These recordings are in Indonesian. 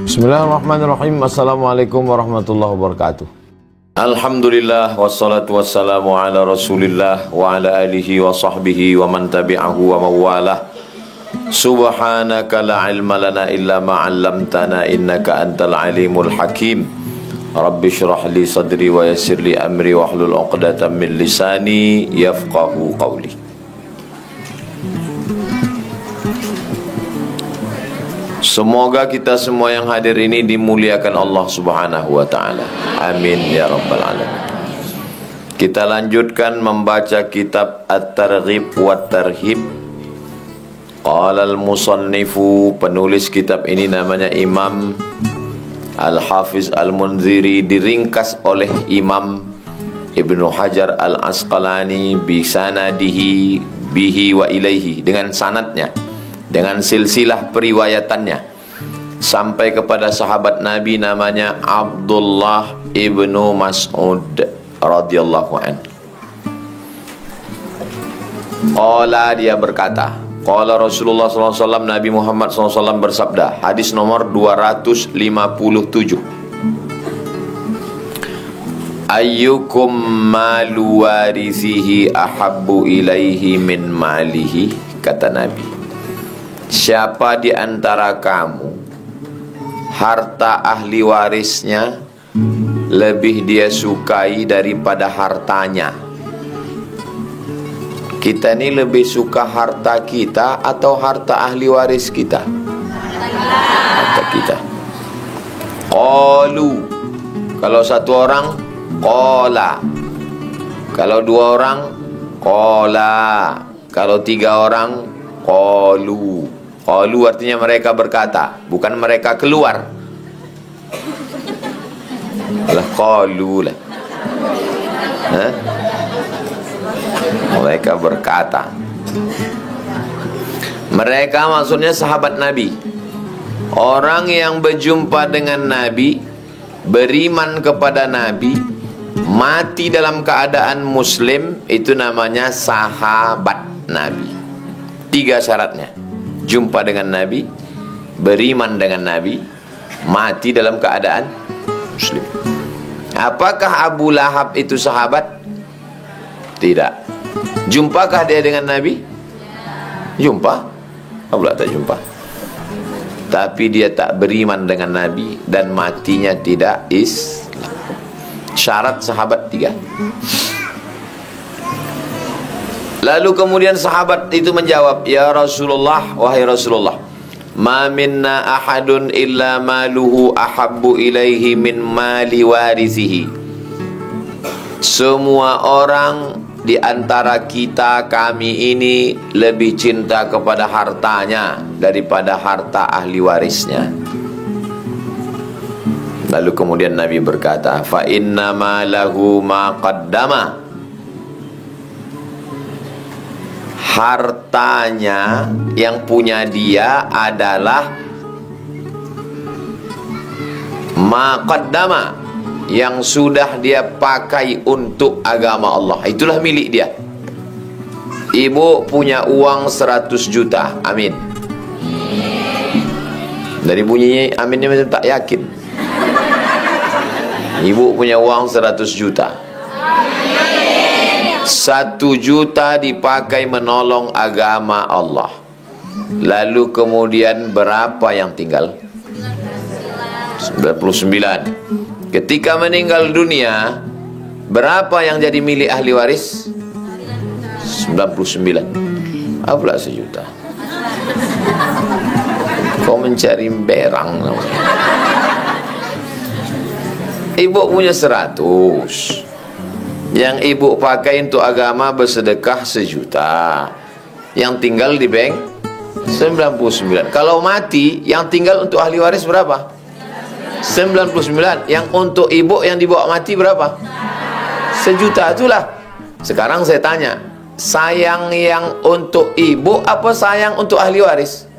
Bismillahirrahmanirrahim. Assalamualaikum warahmatullahi wabarakatuh. Alhamdulillah wassalatu wassalamu ala Rasulillah wa ala alihi wa sahbihi wa man tabi'ahu wa mawalah. Subhanaka la ilma lana illa ma 'allamtana innaka antal alimul hakim. Rabbi shrah li sadri wa yassir li amri wa hlul 'uqdatam min lisani yafqahu qawli. Semoga kita semua yang hadir ini dimuliakan Allah Subhanahu wa ta'ala. Amin ya rabbal alamin. Kita lanjutkan membaca kitab At-Targhib wa Tarhib. Qala al-musannifu, penulis kitab ini namanya Imam Al-Hafiz Al-Munziri, diringkas oleh Imam Ibnu Hajar Al-Asqalani bisanadihi bihi wa ilaihi, dengan sanadnya, dengan silsilah periwayatannya sampai kepada sahabat Nabi namanya Abdullah ibnu Mas'ud radhiyallahu anhu. Qala, dia berkata, qala Rasulullah SAW, Nabi Muhammad SAW bersabda, hadis nomor 257, ayyukum malu warithihi ahabbu ilaihi min malihi, kata Nabi, siapa di antara kamu harta ahli warisnya lebih dia sukai daripada hartanya? Kita ini lebih suka harta kita atau harta ahli waris kita? Harta kita. Qalu, kalau satu orang qala, kalau dua orang qala, kalau tiga orang qalu. Qalu artinya mereka berkata, bukan mereka keluar. Alah qalu lah. Mereka berkata. Mereka maksudnya sahabat Nabi, orang yang berjumpa dengan Nabi, beriman kepada Nabi, mati dalam keadaan muslim, itu namanya sahabat Nabi. Tiga syaratnya: jumpa dengan Nabi, beriman dengan Nabi, mati dalam keadaan muslim. Apakah Abu Lahab itu sahabat? Tidak. Jumpakah dia dengan Nabi? Jumpa. Abu Lahab tak jumpa. Tapi dia tak beriman dengan Nabi dan matinya tidak Islam. Syarat sahabat tiga. Lalu kemudian sahabat itu menjawab, ya Rasulullah, wahai Rasulullah, ma minna ahadun illa maluhu ahabbu ilaihi min mali warithihi. Semua orang di antara kita, kami ini, lebih cinta kepada hartanya daripada harta ahli warisnya. Lalu kemudian Nabi berkata, fa inna ma lahu ma qaddama. Hartanya yang punya dia adalah ma qaddama, yang sudah dia pakai untuk agama Allah, itulah milik dia. Ibu punya uang 100 juta, amin. Dari bunyinya aminnya macam tak yakin. Ibu punya uang 100 juta, 1 juta dipakai menolong agama Allah. Lalu kemudian berapa yang tinggal? 99. Ketika meninggal dunia, berapa yang jadi milik ahli waris? 99. Apalah 1 juta? Kau mencari berang namanya. Ibu punya 100. Yang ibu pakai untuk agama bersedekah 1 juta. Yang tinggal di bank 99. Kalau mati, yang tinggal untuk ahli waris berapa? 99. Yang untuk ibu yang dibawa mati berapa? 1 juta. Itulah. Sekarang saya tanya, sayang yang untuk ibu apa sayang untuk ahli waris?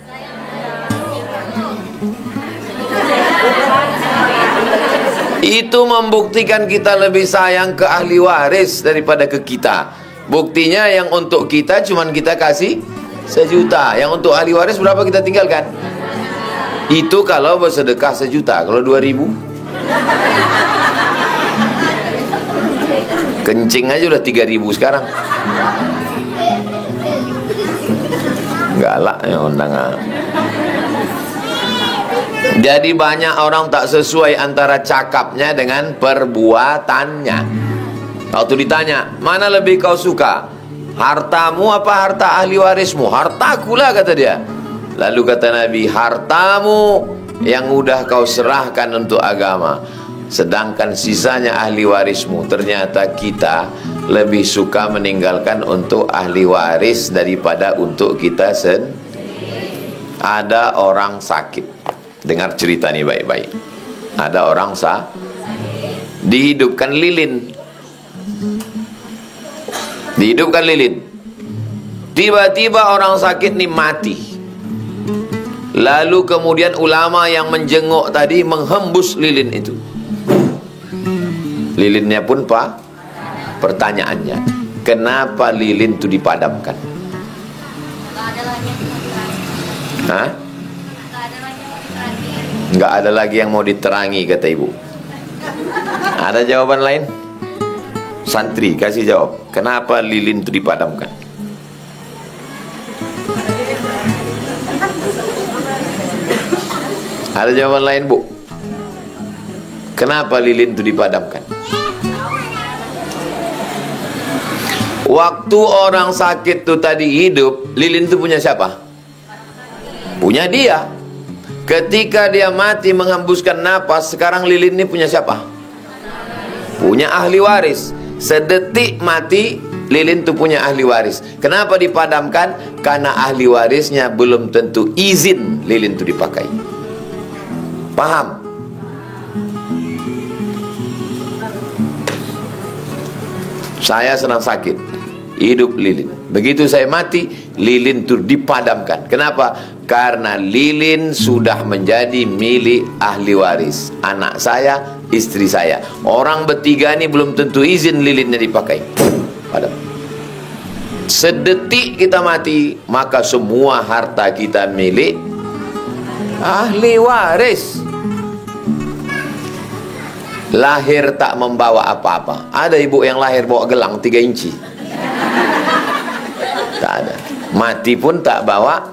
Itu membuktikan kita lebih sayang ke ahli waris daripada ke kita. Buktinya yang untuk kita cuman kita kasih 1 juta. Yang untuk ahli waris berapa kita tinggalkan? Itu kalau bersedekah 1 juta. Kalau 2.000, kencing aja udah 3.000 sekarang. Galak ya undangan. Jadi banyak orang tak sesuai antara cakapnya dengan perbuatannya. Waktu ditanya, mana lebih kau suka, hartamu apa harta ahli warismu? Hartaku lah, kata dia. Lalu kata Nabi, hartamu yang udah kau serahkan untuk agama, sedangkan sisanya ahli warismu. Ternyata kita lebih suka meninggalkan untuk ahli waris daripada untuk kita sendiri. Ada orang sakit, dengar cerita nih baik-baik. Ada orang dihidupkan lilin. Dihidupkan lilin. Tiba-tiba orang sakit nih mati. Lalu kemudian ulama yang menjenguk tadi menghembus lilin itu. Lilinnya pun pertanyaannya, kenapa lilin itu dipadamkan? Hah? Nggak ada lagi yang mau diterangi, kata ibu. Ada jawaban lain? Santri kasih jawab, kenapa lilin itu dipadamkan? Ada jawaban lain, Bu? Kenapa lilin itu dipadamkan? Waktu orang sakit itu tadi hidup, lilin itu punya siapa? Punya dia. Ketika dia mati menghembuskan napas, sekarang lilin ini punya siapa? Punya ahli waris. Sedetik mati, lilin itu punya ahli waris. Kenapa dipadamkan? Karena ahli warisnya belum tentu izin lilin itu dipakai. Paham? Saya sedang sakit, hidup lilin. Begitu saya mati, lilin itu dipadamkan. Kenapa? Karena lilin sudah menjadi milik ahli waris. Anak saya, istri saya. Orang bertiga ini belum tentu izin lilinnya dipakai. Padam. Sedetik kita mati, maka semua harta kita milik ahli waris. Lahir tak membawa apa-apa. Ada ibu yang lahir bawa gelang 3 inci. Tak ada. Mati pun tak bawa.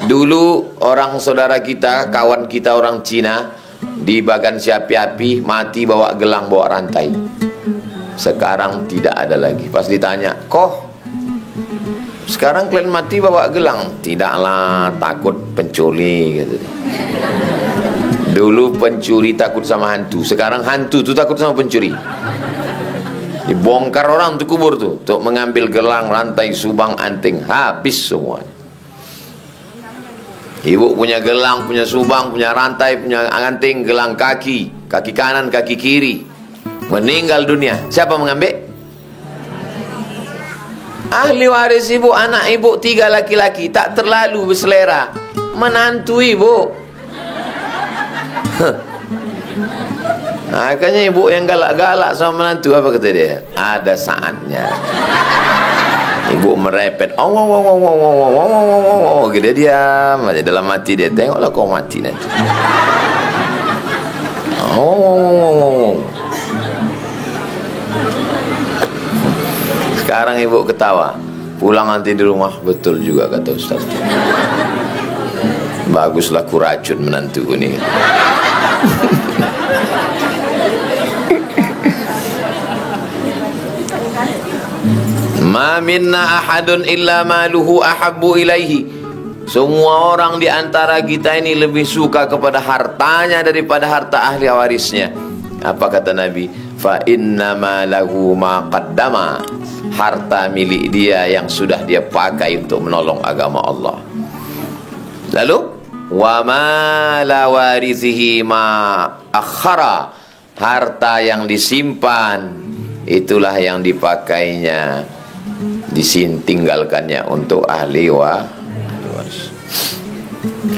Dulu orang saudara kita, kawan kita orang Cina, di Bagan Siapi-api mati bawa gelang, bawa rantai. Sekarang tidak ada lagi. Pas ditanya, kok sekarang kalian mati bawa gelang? Tidaklah, takut pencuri gitu. Dulu pencuri takut sama hantu, sekarang hantu tuh takut sama pencuri. Dibongkar orang tuh kubur tuh untuk mengambil gelang, rantai, subang, anting, habis semua. Ibu punya gelang, punya subang, punya rantai, punya anting, gelang kaki kanan, kaki kiri. Meninggal dunia, siapa mengambil? Ahli waris ibu, anak ibu 3 laki-laki, tak terlalu berselera. Menantu ibu. Makanya ibu yang galak-galak sama menantu, apa kata dia? Ada saatnya. Ibu merepet, gitu, dia diam aja. Dalam hati dia, tengoklah kau mati nanti. Sekarang ibu ketawa, pulang nanti di rumah, betul juga kata Ustaz. Baguslah ku racun menantuku nih. Ma minna ahadun illa maluhu ahabbu ilaihi. Semua orang di antara kita ini lebih suka kepada hartanya daripada harta ahli warisnya. Apa kata Nabi? Fa inna ma lahu ma qaddama. Harta milik dia yang sudah dia pakai untuk menolong agama Allah. Lalu wa ma la warithihi ma akhara. Harta yang disimpan, itulah yang dipakainya, tinggalkannya untuk ahli waris.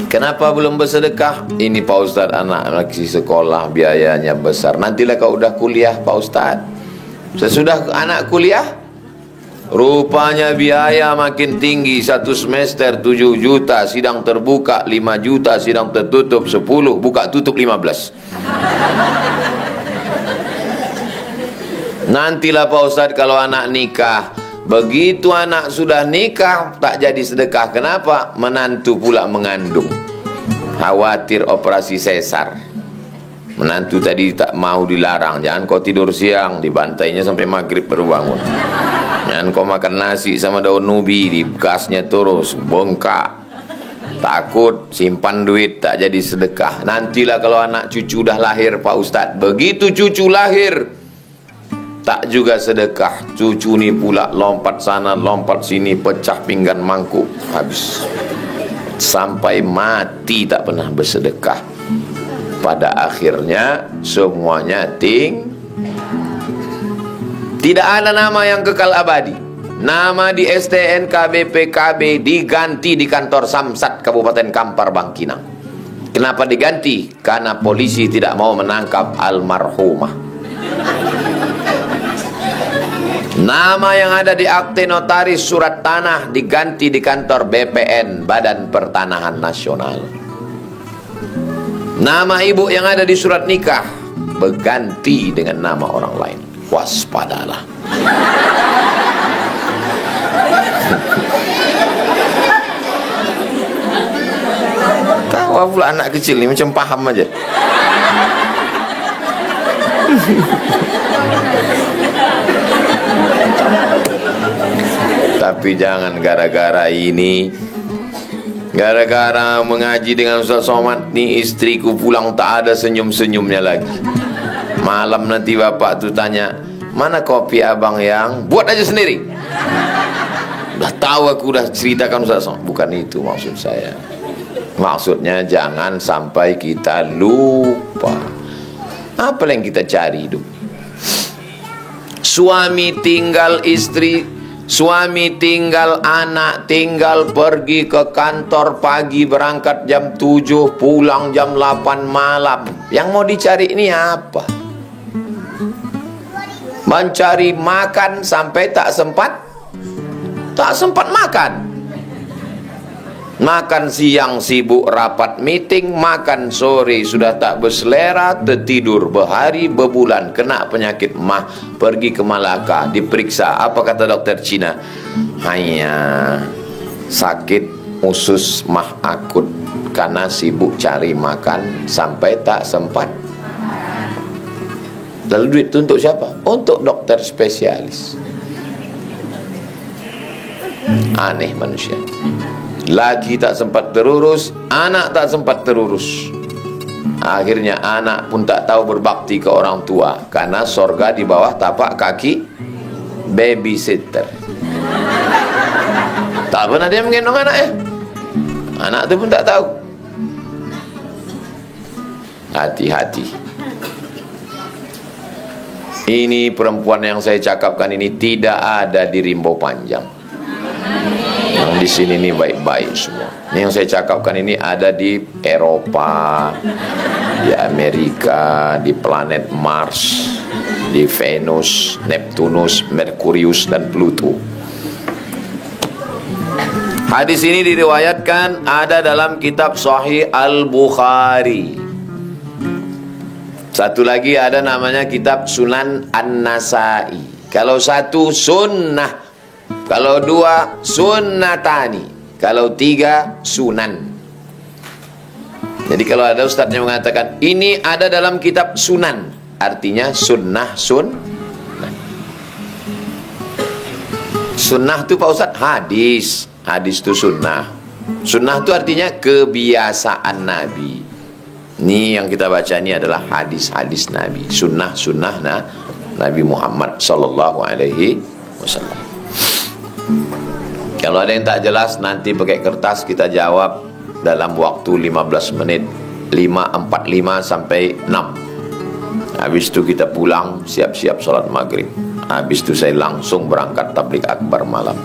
Kenapa belum bersedekah? Ini Pak Ustaz, anak lagi sekolah, biayanya besar. Nantilah kau udah kuliah Pak Ustaz. Sesudah anak kuliah, Rupanya biaya makin tinggi, 1 semester 7 juta, sidang terbuka 5 juta, sidang tertutup 10, buka tutup 15. Nantilah Pak Ustadz kalau anak nikah, begitu anak sudah nikah tak jadi sedekah. Kenapa? Menantu pula mengandung, khawatir operasi sesar. Menantu tadi tak mau dilarang, jangan kau tidur siang, dibantainya sampai maghrib baru bangun. Jangan kau makan nasi sama daun ubi, di gasnya terus bengkak. Takut simpan duit tak jadi sedekah. Nantilah kalau anak cucu dah lahir Pak Ustadz, begitu cucu lahir tak juga sedekah. Cucu ni pula lompat sana lompat sini, pecah pinggan mangkuk, habis. Sampai mati tak pernah bersedekah. Pada akhirnya semuanya tidak ada nama yang kekal abadi. Nama di STNK BPKB diganti di kantor Samsat Kabupaten Kampar Bangkinang. Kenapa diganti? Karena polisi tidak mau menangkap almarhumah. Nama yang ada di akte notaris surat tanah diganti di kantor BPN, Badan Pertanahan Nasional. Nama ibu yang ada di surat nikah berganti dengan nama orang lain. Waspadalah. Tahu pula anak kecil ni macam paham aja. Tapi jangan gara-gara ini, gara-gara mengaji dengan Ustaz Somad ni, istriku pulang tak ada senyum-senyumnya lagi. Malam nanti bapak tu tanya, mana kopi abang yang buat aja sendiri? Udah tahu aku dah ceritakan Ustaz Somad. Bukan itu maksud saya. Maksudnya jangan sampai kita lupa apa yang kita cari hidup. Suami tinggal istri, suami tinggal anak, tinggal pergi ke kantor pagi, berangkat jam 7, pulang jam 8 malam. Yang mau dicari ini apa? Mencari makan sampai tak sempat makan. Makan siang sibuk rapat meeting, makan sore sudah tak berselera, tertidur berhari berbulan, kena penyakit mah, pergi ke Malaka diperiksa. Apa kata dokter Cina? Hanya sakit usus mah akut karena sibuk cari makan sampai tak sempat. Lalu duit itu untuk siapa? Untuk dokter spesialis. Aneh manusia. Laki tak sempat terurus, anak tak sempat terurus. Akhirnya anak pun tak tahu berbakti ke orang tua, karena sorga di bawah tapak kaki babysitter. Tak pernah dia menggendong anaknya. Anak itu pun tak tahu. Hati-hati. Ini perempuan yang saya cakapkan ini tidak ada di Rimbo Panjang. Yang di sini ini baik-baik semua. Ini yang saya cakapkan ini ada di Eropa, di Amerika, di planet Mars, di Venus, Neptunus, Merkurius, dan Pluto. Hadis ini diriwayatkan ada dalam kitab Sahih Al-Bukhari. Satu lagi ada namanya kitab Sunan An-Nasai. Kalau satu sunnah, kalau dua sunnatani, kalau tiga sunan. Jadi kalau ada ustaz yang mengatakan ini ada dalam kitab sunan, artinya sunnah. Sunnah itu Pak Ustaz hadis. Hadis itu sunnah. Sunnah itu artinya kebiasaan Nabi. Ini yang kita baca ini adalah hadis-hadis Nabi. Sunnah Nabi Muhammad sallallahu alaihi wasallam. Kalau ada yang tak jelas nanti pakai kertas kita jawab dalam waktu 15 menit, 5:45 sampai 6. Habis itu kita pulang, siap-siap sholat maghrib. Habis itu saya langsung berangkat tabligh akbar malam.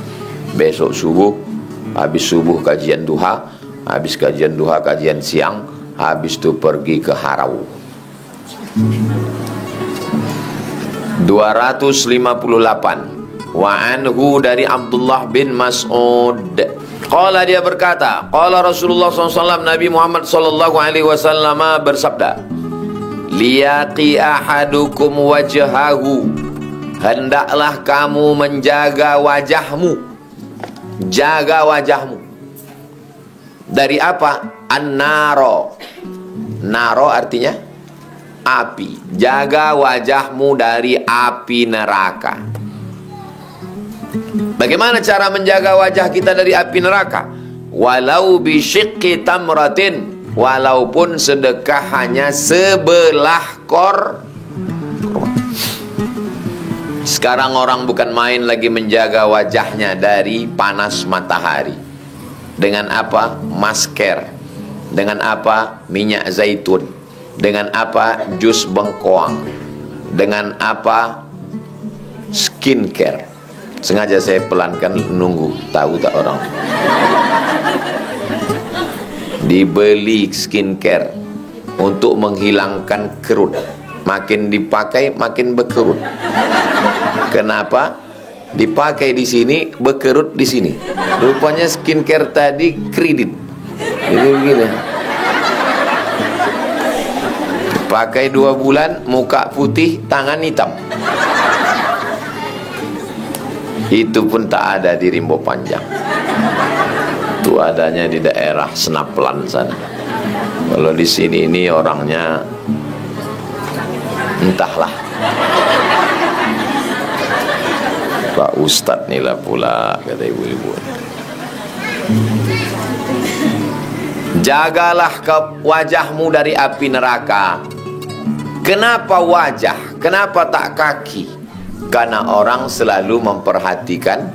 Besok subuh, habis subuh kajian duha, habis kajian duha kajian siang, habis itu pergi ke Harau. 258 Wa anhu, dari Abdullah bin Mas'ud. Qala, dia berkata, qala Rasulullah SAW, Nabi Muhammad SAW bersabda, liyaqi ahadukum wajhahu, hendaklah kamu menjaga wajahmu. Jaga wajahmu. Dari apa? An-naro. Naro artinya api. Jaga wajahmu dari api neraka. Bagaimana cara menjaga wajah kita dari api neraka? Walau bisyiqqi tamratin, walaupun sedekah hanya sebelah korma. Sekarang orang bukan main lagi menjaga wajahnya dari panas matahari. Dengan apa? Masker. Dengan apa? Minyak zaitun. Dengan apa? Jus bengkoang. Dengan apa? Skincare. Sengaja saya pelankan, nunggu tahu tak orang. Dibeli skincare untuk menghilangkan kerut. Makin dipakai makin berkerut. Kenapa? Dipakai di sini, berkerut di sini. Rupanya skincare tadi kredit. Jadi begini. Pakai 2 bulan, muka putih, tangan hitam. Itu pun tak ada di Rimbo Panjang. Itu adanya di daerah Senaplan sana. Kalau di sini ini orangnya entahlah. Pak Ustadz nih lah pula, kata ibu-ibu. Jagalah wajahmu dari api neraka. Kenapa wajah? Kenapa tak kaki? Karena orang selalu memperhatikan.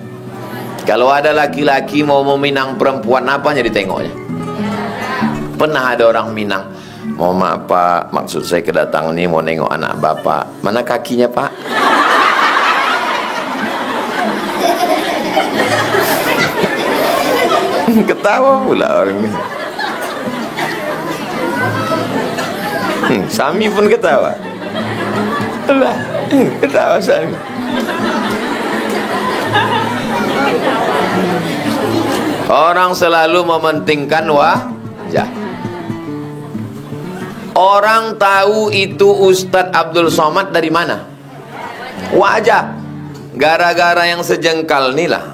Kalau ada laki-laki mau meminang perempuan, apanya ditengoknya? Pernah ada orang minang, mau maaf Pak, maksud saya kedatangan ini mau nengok anak bapak. Mana kakinya Pak? Ketawa pula orang ini. Sami pun ketawa. Allah, ketawa Sami. Orang selalu mementingkan wajah. Orang tahu itu Ustadz Abdul Somad dari mana? Wajah. Gara-gara yang sejengkal inilah.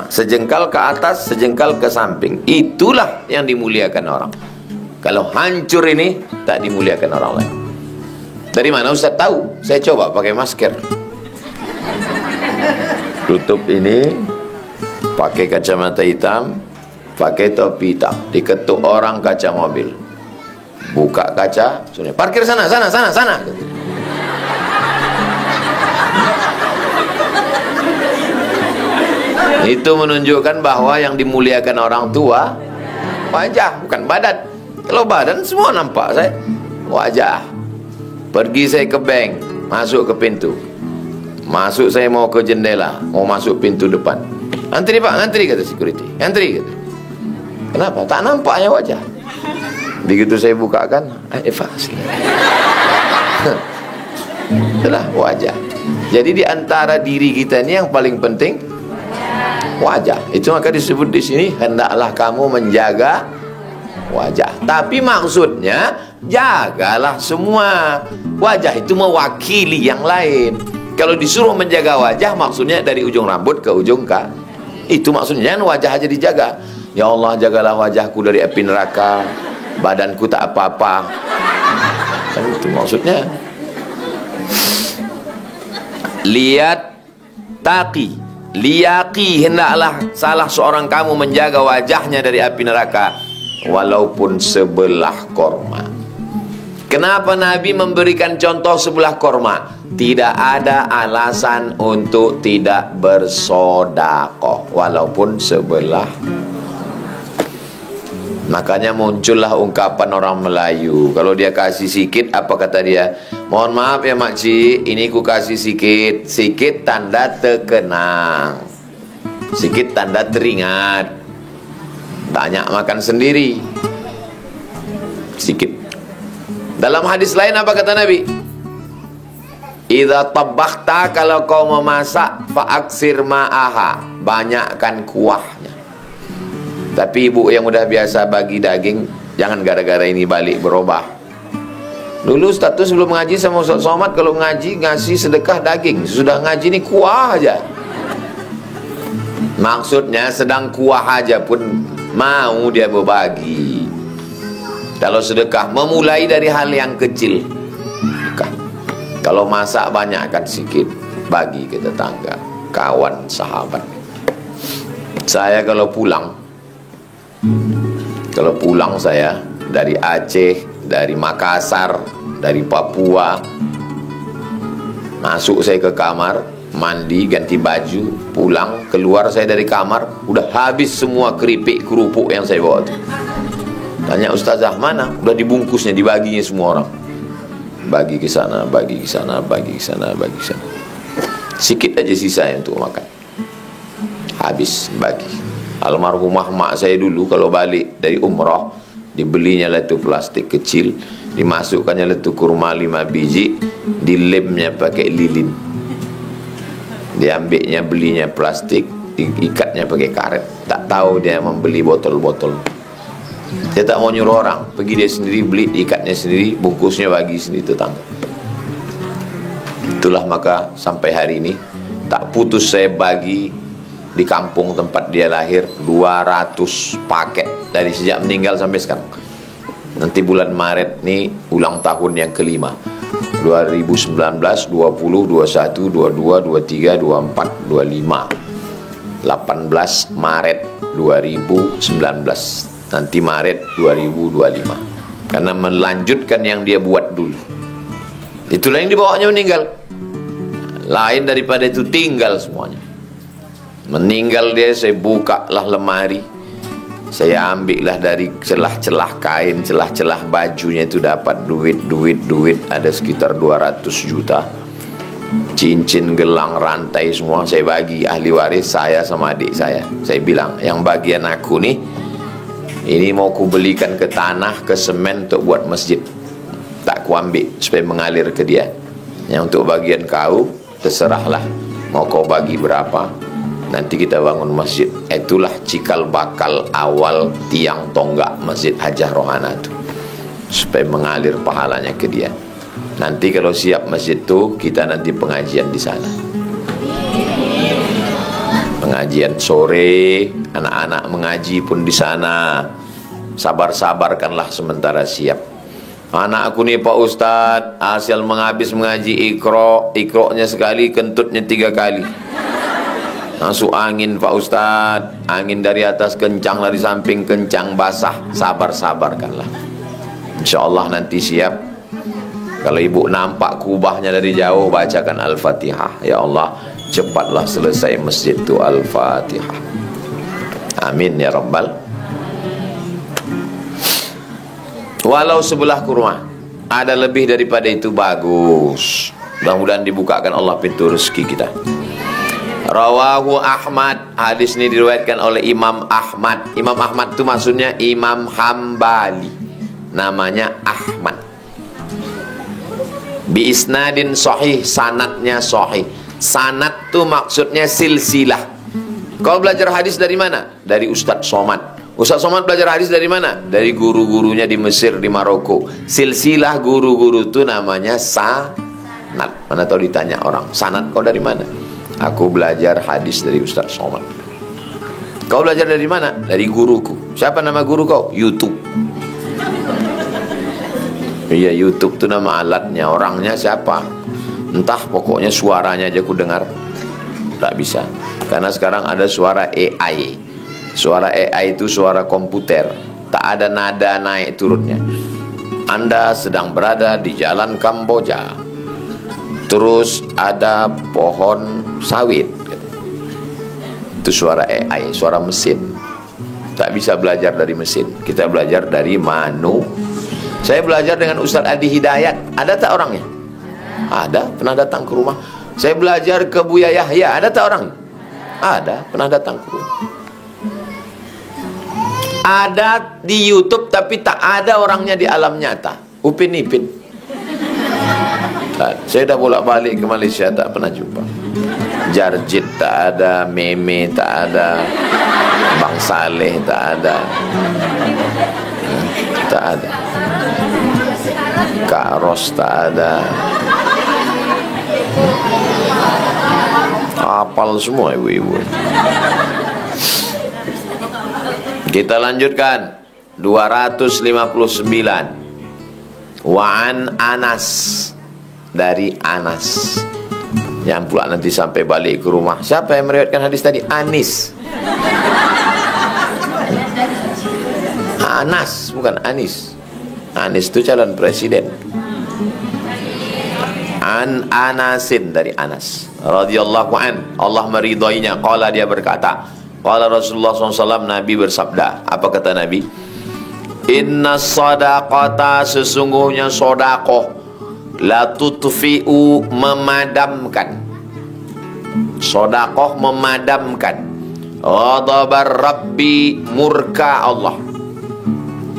Sejengkal ke atas, sejengkal ke samping. Itulah yang dimuliakan orang. Kalau hancur ini, tak dimuliakan orang lain. Dari mana Ustaz tahu? Saya coba pakai masker. Tutup ini, pakai kacamata hitam, pakai topi hitam. Diketuk orang kaca mobil. Buka kaca, sudah parkir sana. Itu menunjukkan bahwa yang dimuliakan orang tua wajah, bukan badan. Kalau badan semua nampak saya. Wajah. Pergi saya ke bank, masuk ke pintu. Masuk saya mau ke jendela, mau masuk pintu depan. Antri Pak, antri kata security. Antri kata. Kenapa? Tak nampaknya wajah. Begitu saya bukakan, evasi. Itulah wajah. Jadi di antara diri kita ini yang paling penting wajah. Itu maka disebut di sini hendaklah kamu menjaga wajah. Tapi maksudnya jagalah semua. Wajah itu mewakili yang lain. Kalau disuruh menjaga wajah, maksudnya dari ujung rambut ke ujung kaki. Itu maksudnya, jangan wajah aja dijaga. Ya Allah, jagalah wajahku dari api neraka. Badanku tak apa-apa. Itu maksudnya. Lihat taqi. Liyaqi, hendaklah salah seorang kamu menjaga wajahnya dari api neraka walaupun sebelah korma. Kenapa Nabi memberikan contoh sebelah korma? Tidak ada alasan untuk tidak bersedekah walaupun sebelah. Makanya muncullah ungkapan orang Melayu. Kalau dia kasih sikit, apa kata dia? Mohon maaf ya makcik, ini ku kasih sikit. Sikit tanda terkenang, sikit tanda teringat. Banyak makan sendiri. Sikit. Dalam hadis lain apa kata Nabi? Idza tabakhta, kalau kau memasak, fa'aksir ma'aha, banyakkan kuahnya. Tapi ibu yang udah biasa bagi daging, jangan gara-gara ini balik berubah. Dulu Ustaz tuh sebelum ngaji sama Ustaz Somad, kalau ngaji ngasih sedekah daging, sudah ngaji ini kuah aja. Maksudnya sedang kuah aja pun mau dia berbagi. Kalau sedekah memulai dari hal yang kecil. Kalau masak banyakkan sedikit, bagi ke tetangga, kawan, sahabat. Saya kalau pulang saya dari Aceh, dari Makassar, dari Papua, masuk saya ke kamar, mandi, ganti baju, pulang, keluar saya dari kamar, udah habis semua keripik, kerupuk yang saya bawa tuh. Tanya Ustazah, mana? Udah dibungkusnya, dibaginya semua orang. Bagi ke sana, bagi ke sana, bagi ke sana, bagi ke sana. Sikit aja sisa untuk makan. Habis bagi. Almarhumah mak saya dulu kalau balik dari umrah, dibelinya lah tu plastik kecil, dimasukkannya lah tu kurma 5 biji, dilemnya pakai lilin. Diambilnya, belinya plastik, diikatnya pakai karet. Tak tahu dia membeli botol-botol. Dia tak mau nyuruh orang, pergi dia sendiri beli, ikatnya sendiri, bungkusnya bagi sendiri tetangga. Itulah maka sampai hari ini tak putus saya bagi di kampung tempat dia lahir 200 paket dari sejak meninggal sampai sekarang. Nanti bulan Maret nih ulang tahun yang kelima, 2019, 20, 21, 22, 23, 24, 25, 18 Maret 2019. Nanti Maret 2025. Karena melanjutkan yang dia buat dulu. Itulah yang dibawanya meninggal. Lain daripada itu tinggal semuanya. Meninggal dia, saya buka lah lemari, saya ambil lah dari celah-celah kain, celah-celah bajunya itu dapat duit, ada sekitar 200 juta. Cincin, gelang, rantai semua saya bagi ahli waris saya sama adik saya. Saya bilang, yang bagian aku nih, ini mau ku belikan ke tanah, ke semen untuk buat masjid. Tak ku ambil supaya mengalir ke dia. Yang untuk bagian kau, terserahlah. Mau kau bagi berapa, nanti kita bangun masjid. Itulah cikal bakal awal tiang tonggak Masjid Hajah Rohana itu. Supaya mengalir pahalanya ke dia. Nanti kalau siap masjid itu, kita nanti pengajian di sana. Pengajian sore, anak-anak mengaji pun di sana. Sabar-sabarkanlah sementara siap. Anak aku nih Pak Ustadz, asal menghabis mengaji Iqra'-nya sekali, kentutnya 3 kali. Masuk angin Pak Ustadz, angin dari atas kencang, dari samping kencang, basah. Sabar-sabarkanlah. InsyaAllah nanti siap. Kalau ibu nampak kubahnya dari jauh, bacakan Al-Fatihah. Ya Allah, cepatlah selesai masjid itu Al-Fatihah. Amin ya Rabbal. Walau sebelah kurma, ada lebih daripada itu bagus. Mudah-mudahan dibukakan Allah pintu rezeki kita. Rawahu Ahmad, hadis ini diriwayatkan oleh Imam Ahmad. Imam Ahmad itu maksudnya Imam Hambali, namanya Ahmad. Bi isnadin sahih, sanadnya sahih. Sanad itu maksudnya silsilah. Kau belajar hadis dari mana? Dari Ustaz Somad. Ustaz Somad belajar hadis dari mana? Dari guru-gurunya di Mesir, di Maroko. Silsilah guru-guru itu namanya sanad. Mana tahu ditanya orang, sanad kau dari mana? Aku belajar hadis dari Ustaz Somad. Kau belajar dari mana? Dari guruku. Siapa nama guru kau? YouTube. Iya, YouTube itu nama alatnya. Orangnya siapa? Entah, pokoknya suaranya aja aku dengar. Tak bisa. Karena sekarang ada suara AI. Suara AI itu suara komputer. Tak ada nada naik turunnya. Anda sedang berada di jalan Kamboja. Terus ada pohon sawit. Itu suara AI, suara mesin. Tak bisa belajar dari mesin. Kita belajar dari Saya belajar dengan Ustaz Adi Hidayat. Ada tak orangnya? Ada, pernah datang ke rumah. Saya belajar ke Buya Yahya. Ada tak orang? Ada, pernah datang ke rumah. Ada di YouTube tapi tak ada orangnya di alam nyata. Upin Ipin. Saya dah bolak-balik ke Malaysia, tak pernah jumpa. Jarjit tak ada, Meme tak ada, Bang Saleh tak ada, tak ada, Kak Ros tak ada. Hafal semua ibu-ibu. Kita lanjutkan 259. Wa'an Anas, dari Anas. Yang pula nanti sampai balik ke rumah, siapa yang meriwayatkan hadis tadi? Anis. Anas, bukan Anis. Anis itu calon presiden. An Anasin, dari Anas radhiyallahu an, Allah meridainya. Qala, dia berkata, qala Rasulullah SAW, Nabi bersabda. Apa kata Nabi? Inna sadaqata, sesungguhnya sodakoh, la tutfi'u, memadamkan. Sodakoh memadamkan ghadabar Rabbi, murka Allah.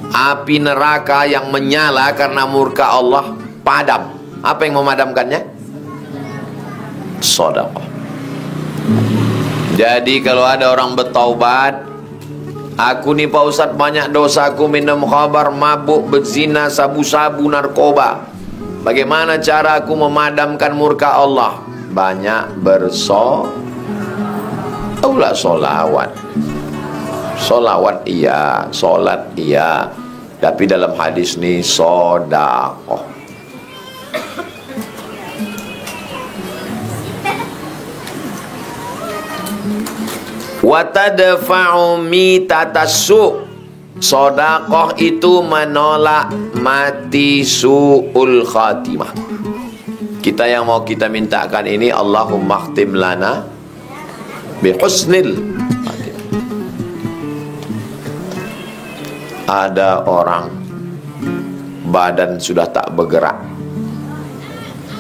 Api neraka yang menyala karena murka Allah padam. Apa yang memadamkannya? Sodakoh. Jadi kalau ada orang bertaubat, aku nih Pak Ustadz banyak dosaku, minum khamar, mabuk, berzina, sabu-sabu, narkoba. Bagaimana cara aku memadamkan murka Allah? Banyak solawat. Solawat iya, solat iya, tapi dalam hadis ini sodakoh. Watadfa'u mitatassu, sodakoh itu menolak mati su'ul khatimah. Kita yang mau kita mintakan ini, Allahumma khtim lana bihusnil khatimah. Ada orang badan sudah tak bergerak,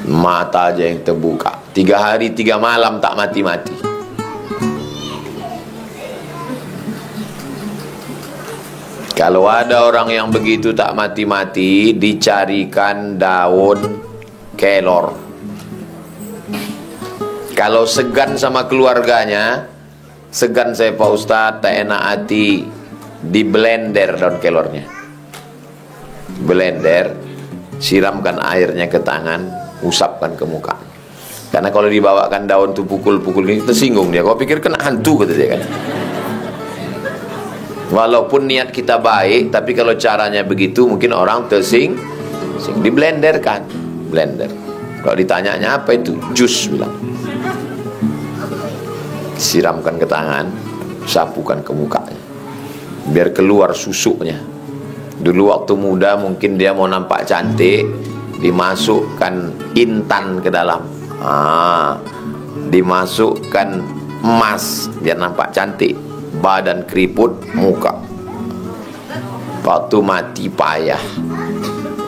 mata aja yang terbuka, 3 hari 3 malam tak mati-mati. Kalau ada orang yang begitu tak mati-mati, dicarikan daun kelor. Kalau segan sama keluarganya, segan saya Pak Ustadz, tak enak hati, di blender daun kelornya. Blender, siramkan airnya ke tangan, usapkan ke muka. Karena kalau dibawakan daun tuh pukul-pukul ini, tersinggung dia. Kau pikir kena hantu, kata dia kan. Walaupun niat kita baik, tapi kalau caranya begitu mungkin orang tersinggung. Di blender kan, blender. Kalau ditanyanya apa itu, jus bilang. Siramkan ke tangan, sapukan ke mukanya, biar keluar susuknya. Dulu waktu muda mungkin dia mau nampak cantik, dimasukkan intan ke dalam, dimasukkan emas biar nampak cantik. Badan keriput, muka. Waktu mati payah,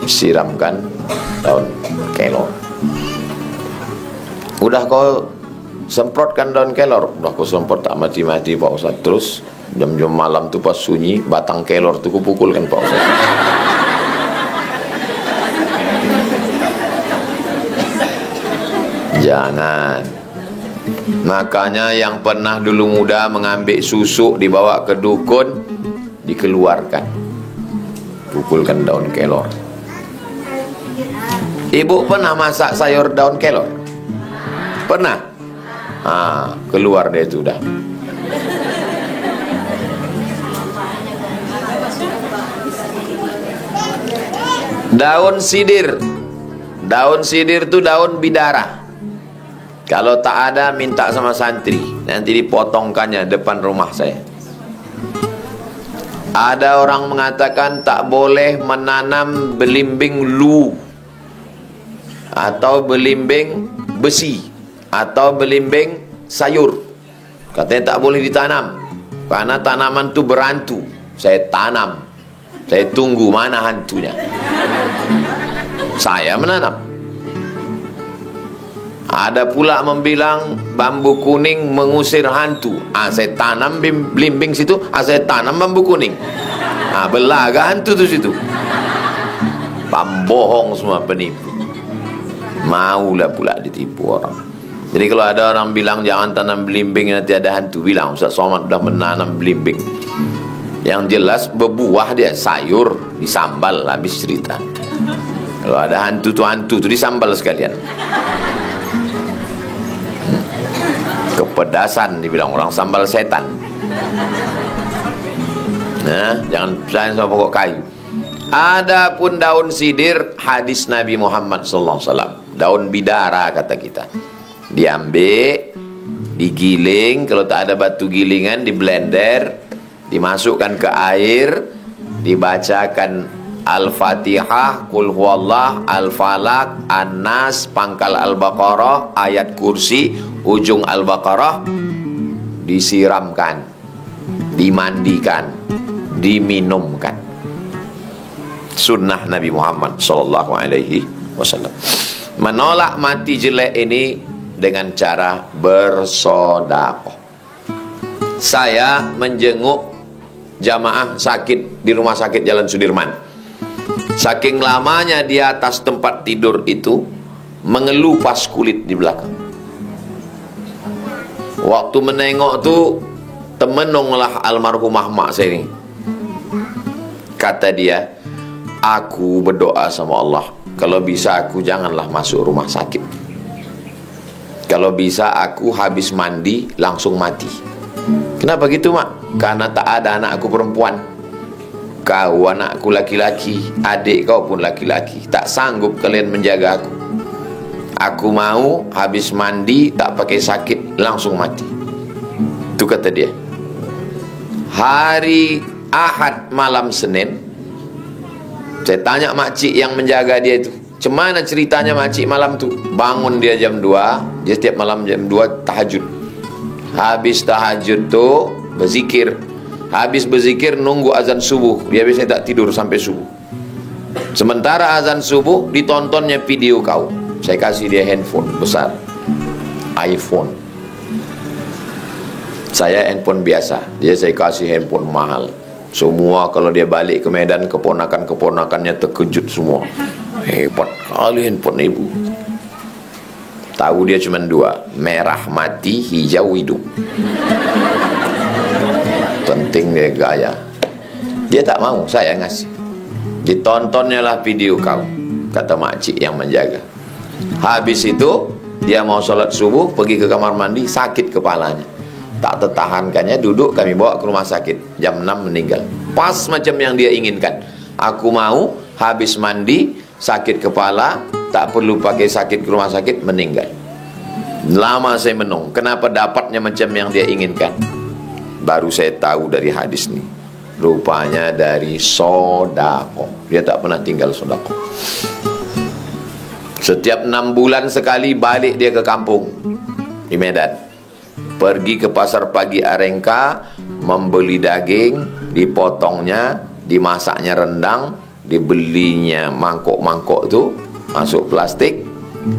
siramkan daun kelor. Udah kau semprotkan daun kelor, udah kau semprot tak mati-mati Pak Ustadz. Terus jam-jam malam tuh pas sunyi, batang kelor tuh kupukulkan Pak Ustadz. Jangan. Makanya yang pernah dulu muda mengambil susu dibawa ke dukun, dikeluarkan, pukulkan daun kelor. Ibu pernah masak sayur daun kelor? Pernah? Keluar dia itu dah. Daun sidir. Daun sidir itu daun bidara. Kalau tak ada, minta sama santri, nanti dipotongkannya depan rumah saya. Ada orang mengatakan tak boleh menanam belimbing lu, atau belimbing besi, atau belimbing sayur. Katanya tak boleh ditanam, karena tanaman itu berhantu. Saya tanam, saya tunggu mana hantunya. Saya menanam. Ada pula membilang bambu kuning mengusir hantu. Saya tanam belimbing situ, saya tanam bambu kuning. Belaga hantu tu situ. Pembohong semua, penipu. Maulah pula ditipu orang. Jadi kalau ada orang bilang jangan tanam belimbing nanti ada hantu, bilang Ustaz Somad dah menanam belimbing. Yang jelas berbuah dia, sayur disambal, habis cerita. Kalau ada hantu tu disambal sekalian. Kepedasan dibilang orang, sambal setan. Nah, jangan percaya sama pokok kayu. Adapun daun sidir, hadis Nabi Muhammad SAW, daun bidara kata kita, diambil, digiling, kalau tak ada batu gilingan di blender, dimasukkan ke air, dibacakan Al-Fatihah, Qul Huwallah, Al-Falaq, An-Nas, pangkal Al-Baqarah, ayat kursi, ujung Al-Baqarah, disiramkan, dimandikan, diminumkan. Sunnah Nabi Muhammad SAW. Menolak mati jelek ini dengan cara bersedekah. Saya menjenguk jamaah sakit di rumah sakit Jalan Sudirman. Saking lamanya di atas tempat tidur itu, mengelupas kulit di belakang. Waktu menengok tu, temenunglah almarhumah mak saya ini. Kata dia, aku berdoa sama Allah, kalau bisa aku janganlah masuk rumah sakit. Kalau bisa aku habis mandi langsung mati. Kenapa gitu mak? Karena tak ada anak aku perempuan. Kau anakku laki-laki, adik kau pun laki-laki, tak sanggup kalian menjaga aku. Aku mau habis mandi tak pakai sakit langsung mati. Itu kata dia. Hari Ahad malam Senin, saya tanya makcik yang menjaga dia itu, cemana ceritanya makcik malam tu? Bangun dia jam 2, dia setiap malam jam 2 tahajud. Habis tahajud tu berzikir. Habis berzikir nunggu azan subuh. Dia biasanya tak tidur sampai subuh. Sementara azan subuh ditontonnya video kau. Saya kasih dia handphone besar, iPhone. Saya handphone biasa, dia saya kasih handphone mahal. Semua kalau dia balik ke Medan, keponakan-keponakannya terkejut semua. Hebat kali handphone ibu. Tahu dia cuma 2, merah mati, hijau hidup. Penting dia gaya. Dia tak mau saya ngasih. Ditontonnya lah video kau, kata makcik yang menjaga. Habis itu dia mau sholat subuh, pergi ke kamar mandi, sakit kepalanya. Tak tertahankannya, duduk, kami bawa ke rumah sakit. Jam 6 meninggal. Pas macam yang dia inginkan. Aku mau habis mandi, sakit kepala, tak perlu pakai sakit ke rumah sakit, meninggal. Lama saya menung, kenapa dapatnya macam yang dia inginkan? Baru saya tahu dari hadis ni, rupanya dari sedekah. Dia tak pernah tinggal sedekah. Setiap 6 bulan sekali balik dia ke kampung di Medan. Pergi ke pasar pagi Arengka, membeli daging, dipotongnya, dimasaknya rendang, dibelinya mangkok-mangkok tu, masuk plastik,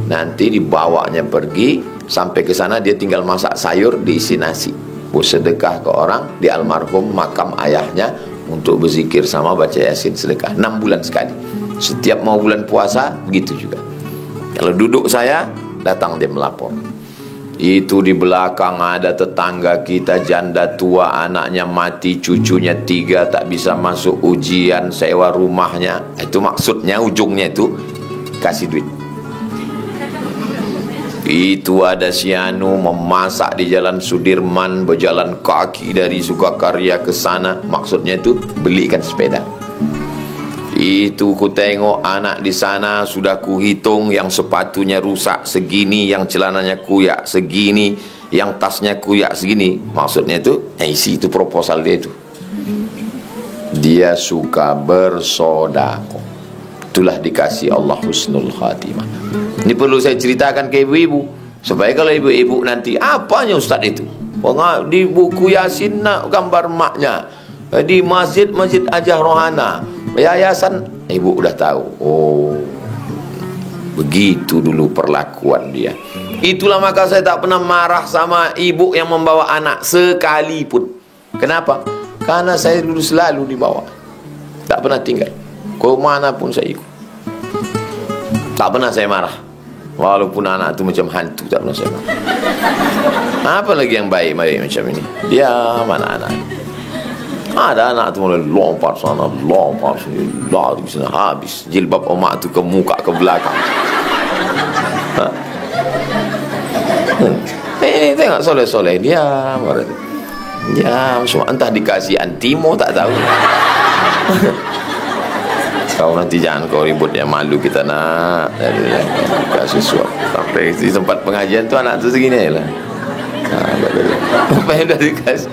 nanti dibawanya pergi, sampai ke sana dia tinggal masak sayur, diisi nasi. Bersedekah ke orang di almarhum makam ayahnya untuk berzikir sama baca Yasin, sedekah 6 bulan sekali. Setiap mau bulan puasa begitu juga. Kalau duduk saya, datang dia melapor. Itu di belakang ada tetangga kita janda tua, anaknya mati, cucunya 3, tak bisa masuk ujian, sewa rumahnya. Itu maksudnya, ujungnya itu kasih duit. Itu ada si Anu memasak di Jalan Sudirman, berjalan kaki dari Sukakarya ke sana. Maksudnya itu belikan sepeda. Itu ku tengok anak di sana, sudah ku hitung yang sepatunya rusak segini, yang celananya kuyak segini, yang tasnya kuyak segini. Maksudnya itu, isi itu proposal dia itu. Dia suka bersedekah. Itulah dikasih Allah husnul khatimah. Ini perlu saya ceritakan ke ibu-ibu, supaya kalau ibu-ibu nanti, apanya Ustaz itu? Di buku Yasin nak gambar maknya, di masjid Ajah Rohana, yayasan, ibu udah tahu. Oh, begitu dulu perlakuan dia. Itulah maka saya tak pernah marah sama ibu yang membawa anak sekalipun. Kenapa? Karena saya dulu selalu dibawa, tak pernah tinggal. Ke mana pun saya ikut. Tak pernah saya marah. Walaupun anak itu macam hantu, tak pernah saya makan. Apa lagi yang baik-baik macam ini? Diam anak-anak. Ada anak tu mulai lompat sana, lompat sini, lari sana, habis jilbab emak tu ke muka, ke belakang. Tengok soleh-soleh, diam. Diam, semua entah dikasih antimo tak tahu. Kau nanti jangan kau ribut, ya malu kita nak. Kasih suap. Sampai di tempat pengajian tu anak tu segini lah. Apa yang dah dikasih?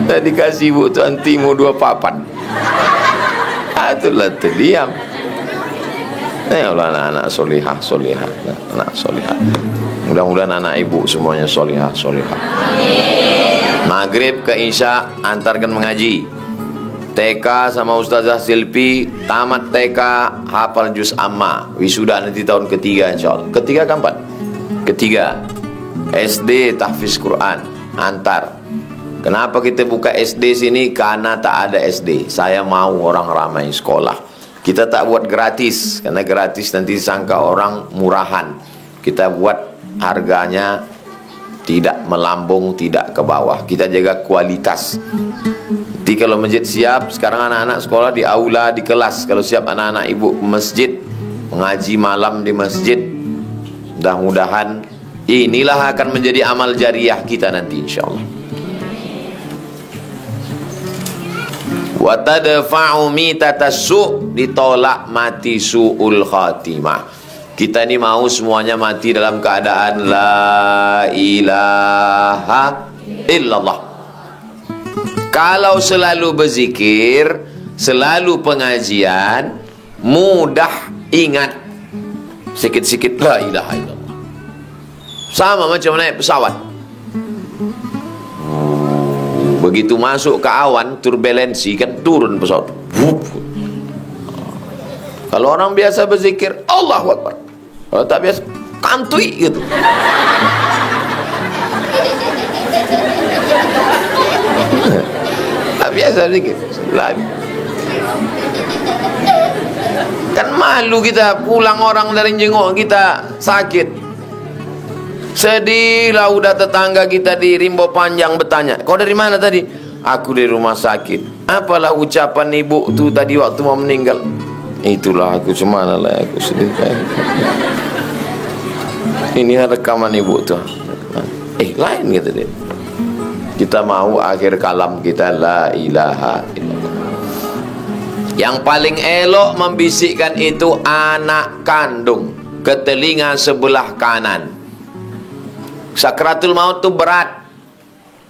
Dah dikasih ibu tu antimo 2 papan. Itulah terdiam. Tengoklah anak-anak solihah, anak solihah. Mudah-mudahan anak ibu semuanya solihah. Maghrib ke Isya antarkan mengaji. TK sama Ustazah Silpi, tamat TK hafal juz amma, wisuda nanti tahun ketiga insyaallah. Ketiga keempat? Ketiga. SD tahfiz Quran, antar. Kenapa kita buka SD sini? Karena tak ada SD. Saya mau orang ramai sekolah. Kita tak buat gratis, karena gratis nanti sangka orang murahan. Kita buat harganya tidak melambung, tidak ke bawah. Kita jaga kualitas. Nanti kalau masjid siap, sekarang anak-anak sekolah di aula, di kelas. Kalau siap anak-anak ibu masjid, mengaji malam di masjid. Mudah-mudahan inilah akan menjadi amal jariah kita nanti insyaallah. Wa tadfa'u mitatassu, ditolak mati su'ul khatimah. Kita ini mau semuanya mati dalam keadaan la ilaha illallah. Kalau selalu berzikir, selalu pengajian, mudah ingat sikit-sikit la ilaha illallah. Sama macam naik pesawat. Begitu masuk ke awan, turbulensi kan turun pesawat. Kalau orang biasa berzikir Allahu Akbar, kalau tak biasa kantui gitu. Tak biasa berzikir. Kan malu kita pulang orang dari jenguk kita sakit. Sedih lah udah tetangga kita di Rimbo Panjang bertanya, kau dari mana tadi? Aku dari rumah sakit. Apalah ucapan ibu tu tadi waktu mau meninggal? Itulah aku, cemana lah aku sedih. Ini rekaman ibu tu. Lain kata dia. Kita mau akhir kalam kita la ilaha illallah. Yang paling elok membisikkan itu anak kandung ke telinga sebelah kanan. Sakratul maut tu berat.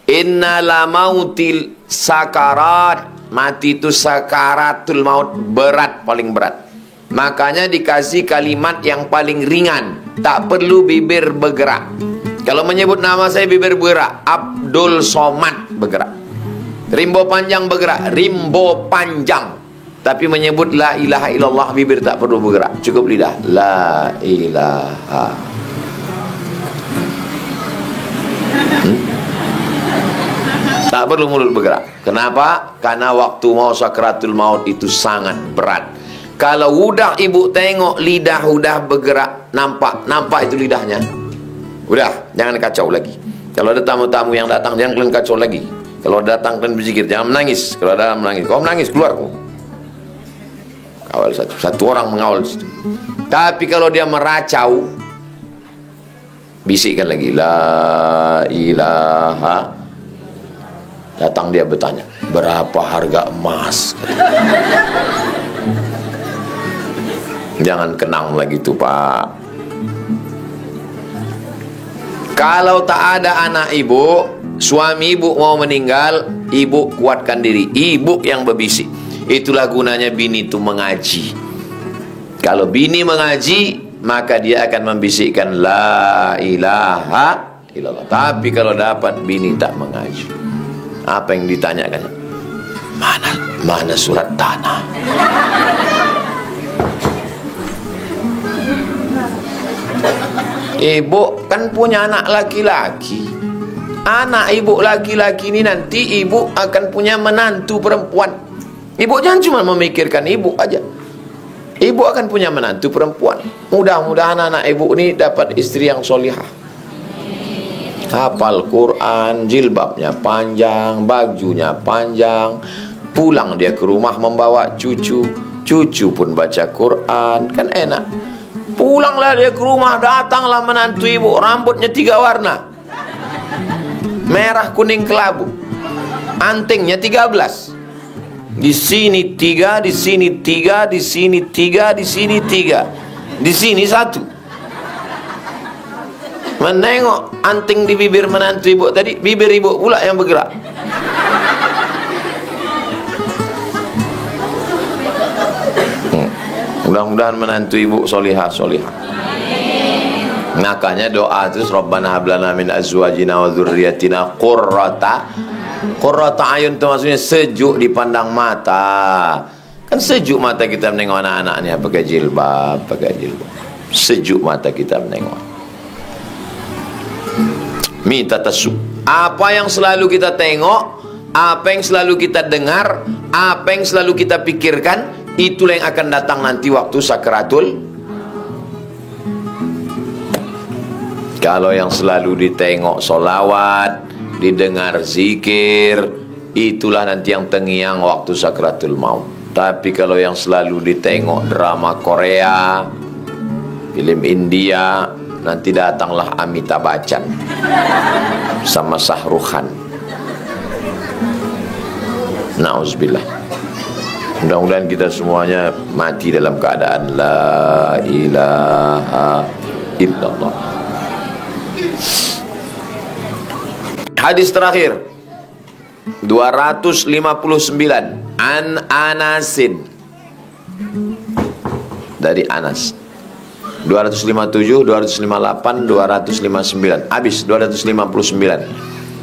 Innala mautil sakarat. Mati itu sakaratul maut, berat, paling berat. Makanya dikasih kalimat yang paling ringan. Tak perlu bibir bergerak. Kalau menyebut nama saya bibir bergerak. Abdul Somad bergerak. Rimbo Panjang bergerak. Rimbo Panjang. Tapi menyebut la ilaha illallah, bibir tak perlu bergerak. Cukup lidah. La ilaha. Tak perlu mulut bergerak. Kenapa? Karena waktu mau sakratul maut itu sangat berat. Kalau udah ibu tengok lidah udah bergerak, nampak itu lidahnya. Udah, jangan kacau lagi. Kalau ada tamu-tamu yang datang, jangan kalian kacau lagi. Kalau datang kalian berzikir, jangan menangis. Kalau ada menangis, kau menangis keluar. Kawal satu orang mengawal situ. Tapi kalau dia meracau, bisikkan lagi la ilaha. Datang dia bertanya, berapa harga emas? Jangan kenang lagi tu pak. Kalau tak ada anak ibu, suami ibu mau meninggal, ibu kuatkan diri. Ibu yang berbisik. Itulah gunanya bini itu mengaji. Kalau bini mengaji, maka dia akan membisikkan la ilaha illallah. Tapi kalau dapat bini tak mengaji, apa yang ditanyakan? Mana surat tanah? Ibu kan punya anak laki-laki. Anak ibu laki-laki ini nanti ibu akan punya menantu perempuan. Ibu jangan cuma memikirkan ibu aja. Ibu akan punya menantu perempuan. Mudah-mudahan anak ibu ini dapat istri yang solihah, hafal Quran, jilbabnya panjang, bajunya panjang, pulang dia ke rumah membawa cucu, cucu pun baca Quran, kan enak. Pulanglah dia ke rumah, datanglah menantu ibu, rambutnya 3 warna, merah, kuning, kelabu, antingnya 13. Di sini 3, di sini 3, di sini 3, di sini 3, di sini 1. Menengok anting di bibir menantu ibu tadi, bibir ibu pula yang bergerak. Mudah-mudahan menantu ibu solihah. Makanya doa terus, Rabbana hablana min azwajina wa dzurriyyatina qurrata ayun, itu maksudnya sejuk dipandang mata. Kan sejuk mata kita menengok anak-anaknya pakai jilbab. Sejuk mata kita menengok. Minta tasu. Apa yang selalu kita tengok, apa yang selalu kita dengar, apa yang selalu kita pikirkan, itulah yang akan datang nanti waktu sakratul. Kalau yang selalu ditengok solawat, didengar zikir, itulah nanti yang terngiang waktu sakratul maut. Tapi kalau yang selalu ditengok drama Korea, film India, nanti datanglah Amitabh Bachchan sama Shah Rukh Khan. Nauzubillah. Mudah-mudahan kita semuanya mati dalam keadaan la ilaha illallah. Hadis terakhir 259 an Anasin, dari Anas. 257, 258, 259. Habis 259.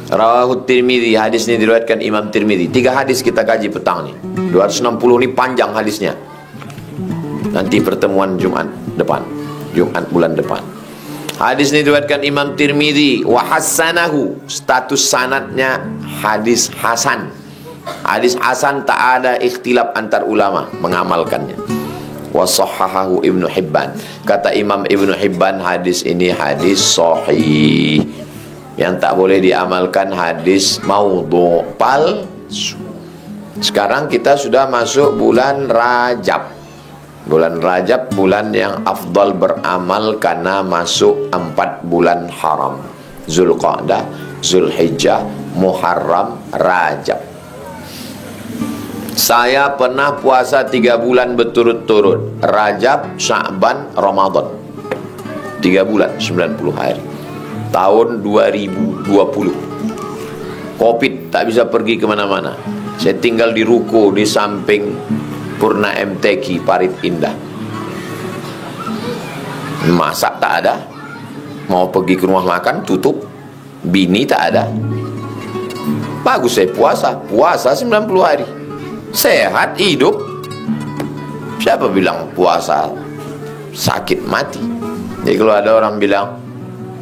Rawahu Tirmidzi, hadis ini diriwayatkan Imam Tirmidzi. 3 hadis kita kaji petang nih. 260 ini panjang hadisnya. Nanti pertemuan Jumat depan, Jumat bulan depan. Hadis ini diriwayatkan Imam Tirmidzi wa hasanahu, status sanadnya hadis hasan. Hadis hasan tak ada ikhtilaf antar ulama mengamalkannya. Wa sahhahahu Ibnu Hibban. Kata Imam Ibnu Hibban, hadis ini hadis sahih. Yang tak boleh diamalkan hadis maudhu, palsu. Sekarang kita sudah masuk bulan Rajab. Bulan Rajab bulan yang afdal beramal karena masuk 4 bulan haram. Zulqa'dah, Zulhijjah, Muharram, Rajab. Saya pernah puasa 3 bulan berturut-turut, Rajab, Sya'ban, Ramadan. 3 bulan 90 hari. Tahun 2020. Covid, tak bisa pergi kemana-mana. Saya tinggal di ruko di samping Purna MTQ Parit Indah. Masak tak ada, mau pergi ke rumah makan tutup, bini tak ada. Bagus saya puasa 90 hari, sehat hidup. Siapa bilang puasa sakit mati? Jadi kalau ada orang bilang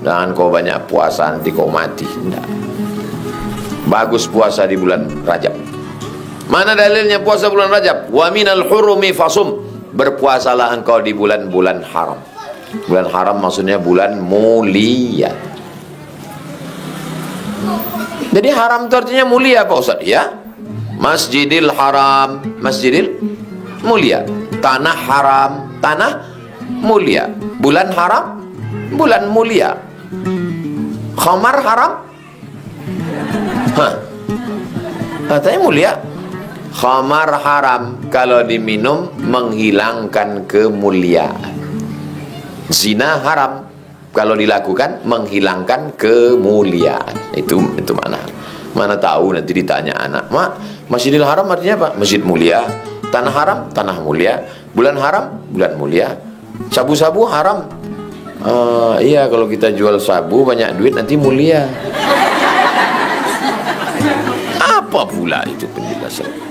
jangan kau banyak puasa nanti kau mati, enggak. Bagus puasa di bulan Rajab. Mana dalilnya puasa bulan Rajab? Wa minal hurumi fasum. Berpuasalah engkau di bulan-bulan haram. Bulan haram maksudnya bulan mulia. Jadi haram itu artinya mulia Pak Ustaz? Ya. Masjidil Haram, Masjidil mulia. Tanah haram, tanah mulia. Bulan haram, bulan mulia. Khamar haram? Hah. Katanya mulia. Khamar haram, kalau diminum menghilangkan kemuliaan. Zina haram, kalau dilakukan menghilangkan kemuliaan. Itu mana tahu, nanti ditanya anak, "Mak, Masjidil Haram artinya apa?" Masjid mulia. Tanah haram, tanah mulia. Bulan haram, bulan mulia. Sabu-sabu haram. Iya, kalau kita jual sabu banyak duit nanti mulia. Apa pula itu penjelasan?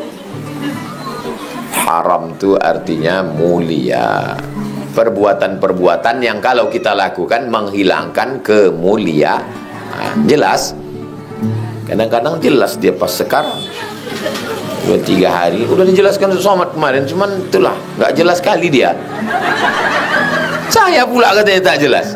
Haram itu artinya mulia. Perbuatan-perbuatan yang kalau kita lakukan menghilangkan kemuliaan. Jelas? Kadang-kadang jelas dia pas sekarang. 2-3 hari. Udah dijelaskan Somad kemarin, cuman itulah nggak jelas kali dia. Saya pula katanya tak jelas.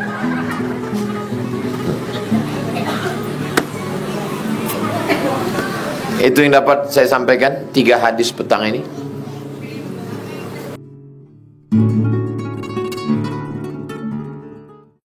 Itu yang dapat saya sampaikan 3 hadis petang ini.